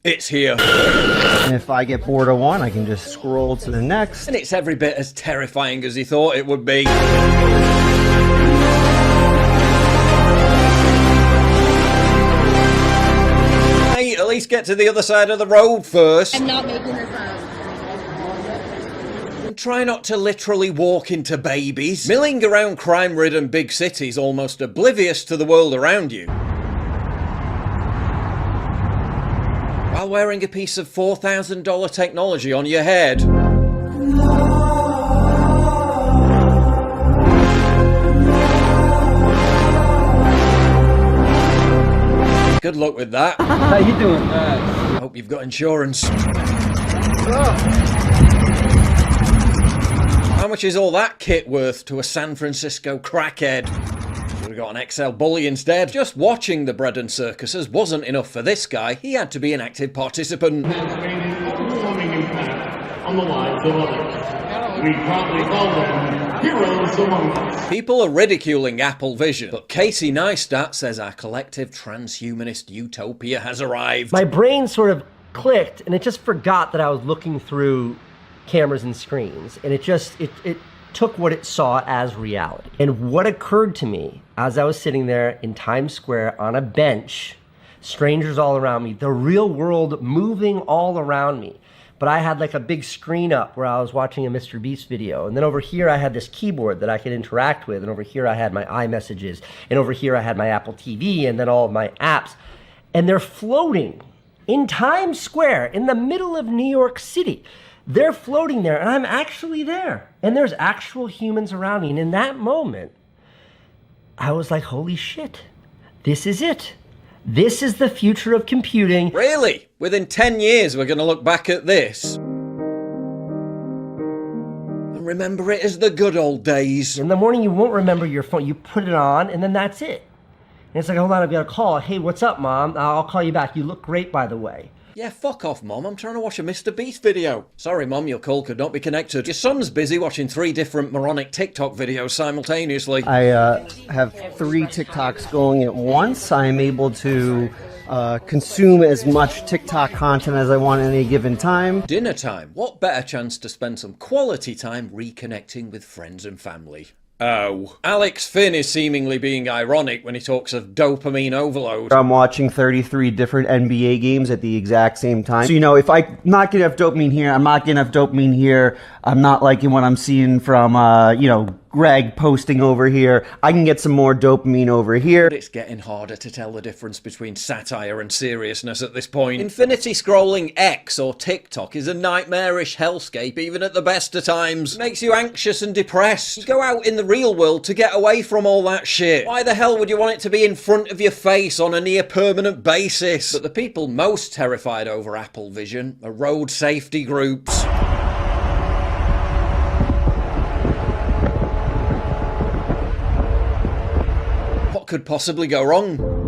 It's here. And if I get bored of one, I can just scroll to the next. And it's every bit as terrifying as he thought it would be. Hey, at least get to the other side of the road first. I'm not making this up. And try not to literally walk into babies. Milling around crime-ridden big cities almost oblivious to the world around you, while wearing a piece of $4,000 technology on your head. Good luck with that. How you doing? Hope you've got insurance. How much is all that kit worth to a San Francisco crackhead? Would have got an XL bully instead. Just watching the bread and circuses wasn't enough for this guy. He had to be an active participant. Overwhelming impact on the lives of others. We probably call them heroes among us. People are ridiculing Apple Vision, but Casey Neistat says our collective transhumanist utopia has arrived. My brain sort of clicked and it just forgot that I was looking through cameras and screens, and it took what it saw as reality. And what occurred to me as I was sitting there in Times Square on a bench, strangers all around me, the real world moving all around me, but I had like a big screen up where I was watching a Mr. Beast video, and then over here I had this keyboard that I could interact with, and over here I had my iMessages, and over here I had my Apple TV, and then all of my apps, and they're floating in Times Square in the middle of New York City. They're floating there, and I'm actually there. And there's actual humans around me. And in that moment, I was like, holy shit, this is it. This is the future of computing. Really? Within 10 years, we're going to look back at this and remember it as the good old days. In the morning, you won't remember your phone. You put it on, and then that's it. And it's like, hold on, I've got a call. Hey, what's up, Mom? I'll call you back. You look great, by the way. Yeah, fuck off, Mom. I'm trying to watch a Mr. Beast video. Sorry, Mom, your call could not be connected. Your son's busy watching 3 different moronic TikTok videos simultaneously. I have 3 TikToks going at once. I'm able to consume as much TikTok content as I want at any given time. Dinner time. What better chance to spend some quality time reconnecting with friends and family? Oh. Alex Finn is seemingly being ironic when he talks of dopamine overload. I'm watching 33 different NBA games at the exact same time. So, if I'm not getting enough dopamine here, I'm not getting enough dopamine here, I'm not liking what I'm seeing from, Greg posting over here, I can get some more dopamine over here. But it's getting harder to tell the difference between satire and seriousness at this point. Infinity scrolling X or TikTok is a nightmarish hellscape even at the best of times. It makes you anxious and depressed. You go out in the real world to get away from all that shit. Why the hell would you want it to be in front of your face on a near permanent basis? But the people most terrified over Apple Vision are road safety groups. What could possibly go wrong?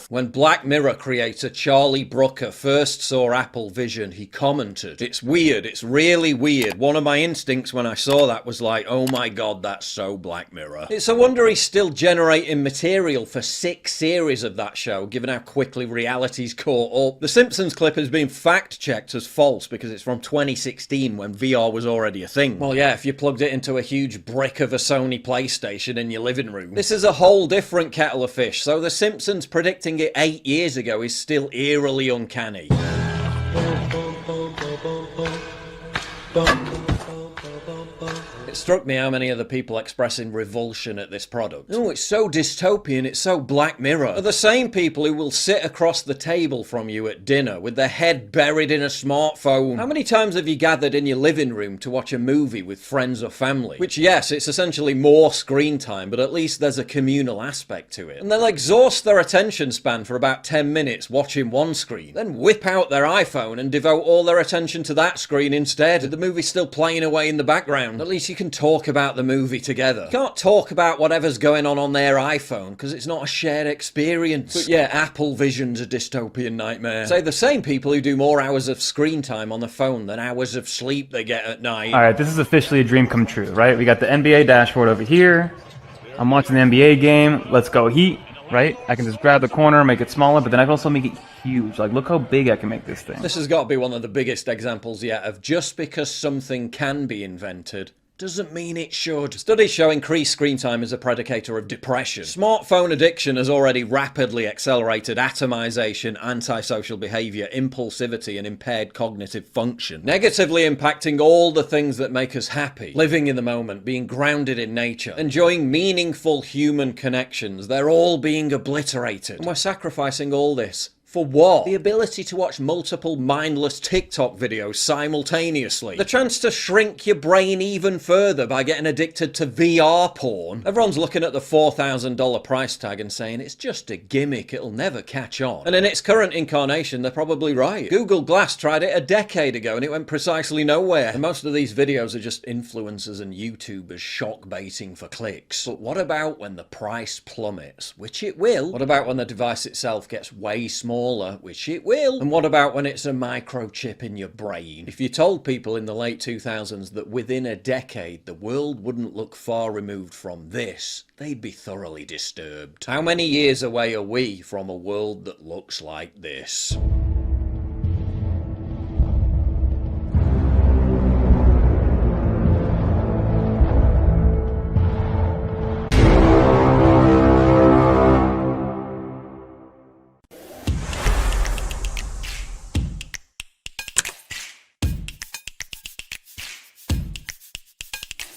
When Black Mirror creator Charlie Brooker first saw Apple Vision, he commented, "It's weird, it's really weird." One of my instincts when I saw that was like, oh my god, that's so Black Mirror. It's a wonder he's still generating material for 6 series of that show, given how quickly reality's caught up. The Simpsons clip has been fact-checked as false because it's from 2016 when VR was already a thing. Well yeah, if you plugged it into a huge brick of a Sony PlayStation in your living room. This is a whole different kettle of fish, so The Simpsons predicting it 8 years ago is still eerily uncanny. It struck me how many other people expressing revulsion at this product. Oh, it's so dystopian, it's so Black Mirror. Are the same people who will sit across the table from you at dinner with their head buried in a smartphone. How many times have you gathered in your living room to watch a movie with friends or family? Which, yes, it's essentially more screen time, but at least there's a communal aspect to it. And they'll exhaust their attention span for about 10 minutes watching one screen, then whip out their iPhone and devote all their attention to that screen instead. The movie's still playing away in the background. At least you can talk about the movie together. You can't talk about whatever's going on their iPhone because it's not a shared experience. But yeah, Apple Vision's a dystopian nightmare. Say the same people who do more hours of screen time on the phone than hours of sleep they get at night. All right, this is officially a dream come true, right? We got the NBA dashboard over here. I'm watching the NBA game. Let's go Heat, right? I can just grab the corner, make it smaller, but then I can also make it huge. Like, look how big I can make this thing. This has got to be one of the biggest examples yet of just because something can be invented doesn't mean it should. Studies show increased screen time is a predicator of depression. Smartphone addiction has already rapidly accelerated atomization, antisocial behavior, impulsivity, and impaired cognitive function, negatively impacting all the things that make us happy. Living in the moment, being grounded in nature, enjoying meaningful human connections, they're all being obliterated. And we're sacrificing all this. For what? The ability to watch multiple mindless TikTok videos simultaneously. The chance to shrink your brain even further by getting addicted to VR porn. Everyone's looking at the $4,000 price tag and saying it's just a gimmick, it'll never catch on. And in its current incarnation, they're probably right. Google Glass tried it a decade ago and it went precisely nowhere. And most of these videos are just influencers and YouTubers shock baiting for clicks. But what about when the price plummets? Which it will. What about when the device itself gets way smaller? Which it will. And what about when it's a microchip in your brain? If you told people in the late 2000s that within a decade the world wouldn't look far removed from this, they'd be thoroughly disturbed. How many years away are we from a world that looks like this?